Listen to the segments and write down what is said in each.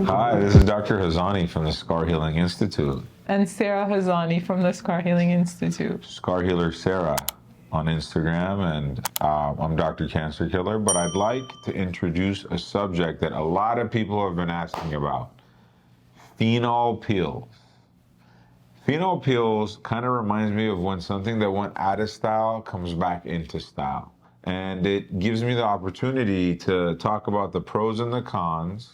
Hi, this is Dr. Hazany from the Scar Healing Institute. And Sarah Hazany from the Scar Healing Institute. Scar Healer Sarah on Instagram, and I'm Dr. Cancer Killer, but I'd like to introduce a subject that a lot of people have been asking about: phenol peels. Phenol peels kind of reminds me of when something that went out of style comes back into style. And it gives me the opportunity to talk about the pros and the cons,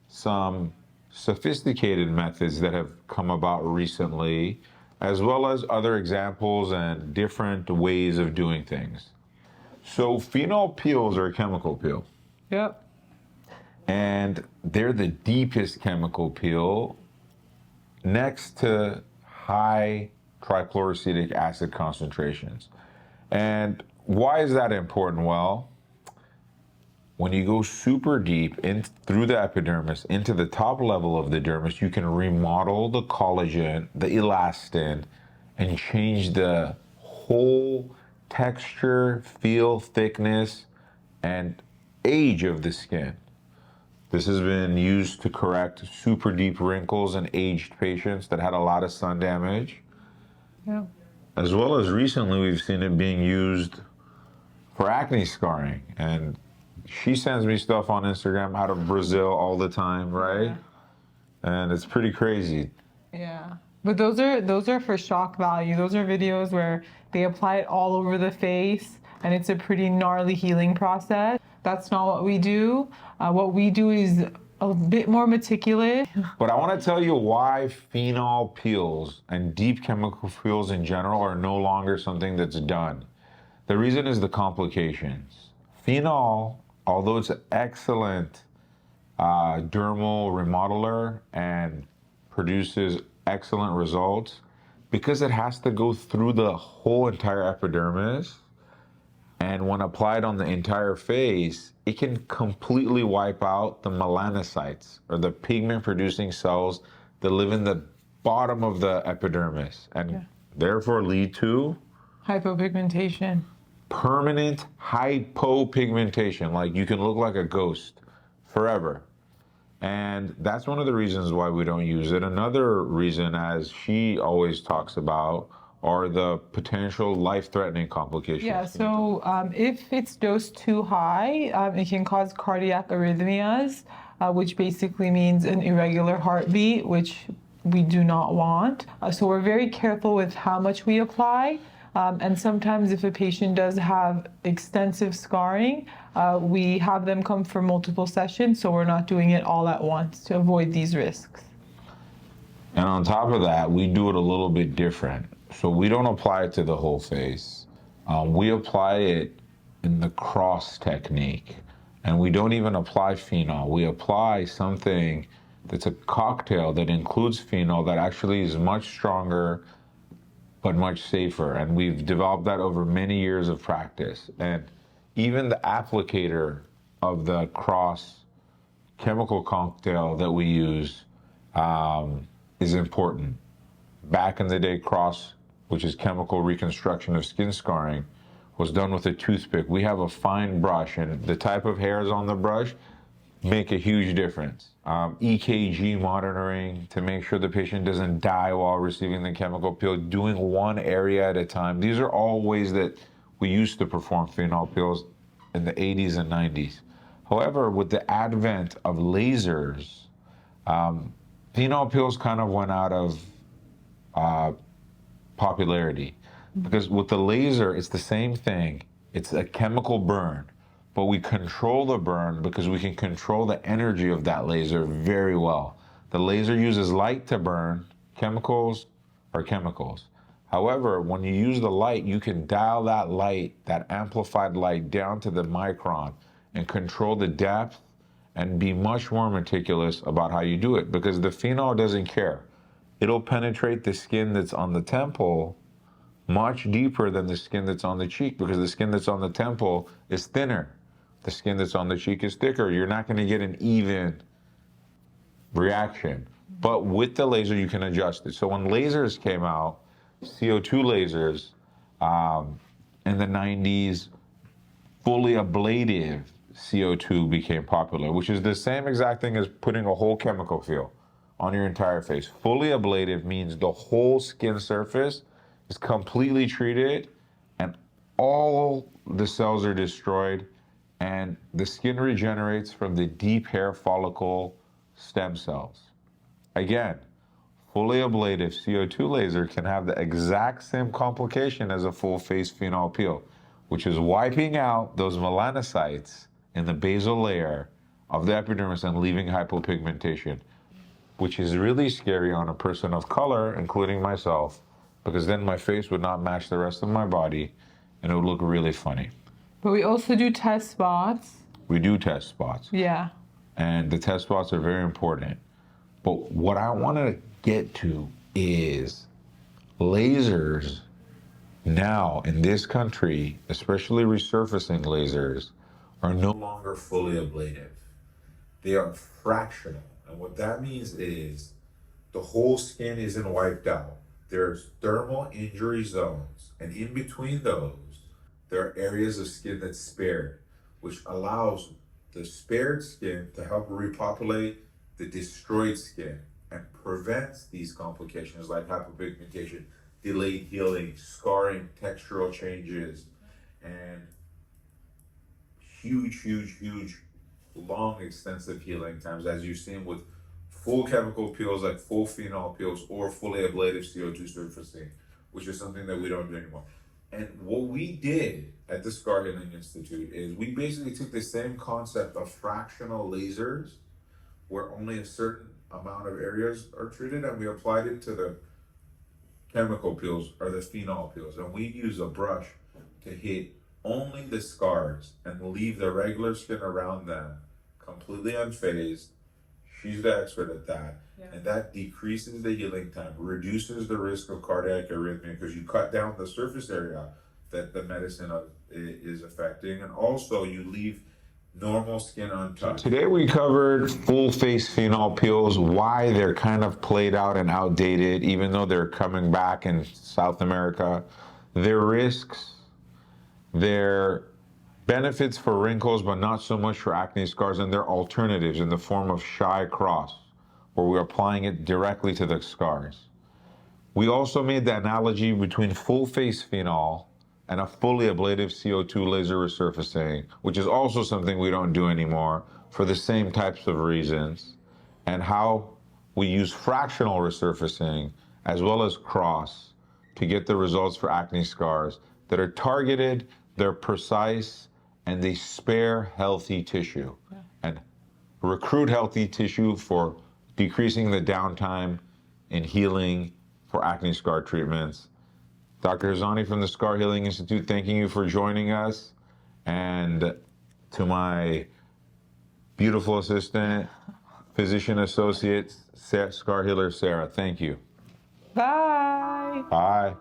some sophisticated methods that have come about recently, as well as other examples and different ways of doing things. So phenol peels are a chemical peel. Yep. And they're the deepest chemical peel next to high trichloroacetic acid concentrations. And why is that important? Well, when you go super deep in through the epidermis into the top level of the dermis, you can remodel the collagen, the elastin, and change the whole texture, feel, thickness, and age of the skin. This has been used to correct super deep wrinkles in aged patients that had a lot of sun damage. Yeah. As well as recently, we've seen it being used for acne scarring. And she sends me stuff on Instagram out of Brazil all the time, right? Yeah. And it's pretty crazy. Yeah. But those are for shock value. Those are videos where they apply it all over the face, and it's a pretty gnarly healing process. That's not what we do. What we do is a bit more meticulous. But I want to tell you why phenol peels and deep chemical peels in general are no longer something that's done. The reason is the complications. Phenol, although it's an excellent dermal remodeler and produces excellent results, because it has to go through the whole entire epidermis, and when applied on the entire face, it can completely wipe out the melanocytes, or the pigment-producing cells that live in the bottom of the epidermis, and therefore lead to Hypopigmentation. permanent hypopigmentation. Like, you can look like a ghost forever. And that's one of the reasons why we don't use it. Another reason, as she always talks about, are the potential life-threatening complications. Yeah, so if it's dosed too high, it can cause cardiac arrhythmias, which basically means an irregular heartbeat, which we do not want. So we're very careful with how much we apply. And sometimes if a patient does have extensive scarring, we have them come for multiple sessions, so we're not doing it all at once to avoid these risks. And on top of that, we do it a little bit different. So we don't apply it to the whole face. We apply it in the cross technique. And we don't even apply phenol. We apply something that's a cocktail that includes phenol that actually is much stronger but much safer. And we've developed that over many years of practice. And even the applicator of the cross chemical cocktail that we use is important. Back in the day, cross, which is chemical reconstruction of skin scarring, was done with a toothpick. We have a fine brush, and the type of hairs on the brush make a huge difference. EKG monitoring to make sure the patient doesn't die while receiving the chemical peel, doing one area at a time. These are all ways that we used to perform phenol peels in the 80s and 90s. However, with the advent of lasers, phenol peels kind of went out of popularity, because with the laser, it's the same thing. It's a chemical burn, but we control the burn because we can control the energy of that laser very well. The laser uses light to burn. Chemicals are chemicals. However, when you use the light, you can dial that light, that amplified light, down to the micron and control the depth and be much more meticulous about how you do it, because the phenol doesn't care. It'll penetrate the skin that's on the temple much deeper than the skin that's on the cheek, because the skin that's on the temple is thinner. The skin that's on the cheek is thicker. You're not going to get an even reaction. But with the laser, you can adjust it. So when lasers came out, CO2 lasers in the 90s, fully ablative CO2 became popular, which is the same exact thing as putting a whole chemical peel on your entire face. Fully ablative means the whole skin surface is completely treated and all the cells are destroyed and the skin regenerates from the deep hair follicle stem cells. Again, fully ablative CO2 laser can have the exact same complication as a full face phenol peel, which is wiping out those melanocytes in the basal layer of the epidermis and leaving hypopigmentation, which is really scary on a person of color, including myself, because then my face would not match the rest of my body and it would look really funny. But we also do test spots. We do test spots. Yeah. And the test spots are very important. But what I want to get to is lasers now in this country, especially resurfacing lasers, are no longer fully ablative. They are fractional. And what that means is the whole skin isn't wiped out. There's thermal injury zones. And in between those, there are areas of skin that's spared, which allows the spared skin to help repopulate the destroyed skin and prevents these complications like hypopigmentation, delayed healing, scarring, textural changes, and huge, long, extensive healing times, as you've seen with full chemical peels like full phenol peels or fully ablative CO2 surfacing, which is something that we don't do anymore. And what we did at the Scar Healing Institute is we basically took the same concept of fractional lasers, where only a certain amount of areas are treated, and we applied it to the chemical peels or the phenol peels. And we use a brush to hit only the scars and leave the regular skin around them completely unfazed. She's the expert at that. Yeah. And that decreases the healing time, reduces the risk of cardiac arrhythmia because you cut down the surface area that the medicine is affecting. And also you leave normal skin untouched. Today we covered full face phenol peels, why they're kind of played out and outdated, even though they're coming back in South America, their risks, their benefits for wrinkles, but not so much for acne scars, and their alternatives in the form of Shy Cross, where we're applying it directly to the scars. We also made the analogy between full face phenol and a fully ablative CO2 laser resurfacing, which is also something we don't do anymore for the same types of reasons, and how we use fractional resurfacing as well as cross to get the results for acne scars that are targeted, they're precise, and they spare healthy tissue and recruit healthy tissue for decreasing the downtime in healing for acne scar treatments. Dr. Hazany from the Scar Healing Institute, thanking you for joining us. And to my beautiful assistant, physician associate, Scar Healer Sarah, thank you. Bye. Bye.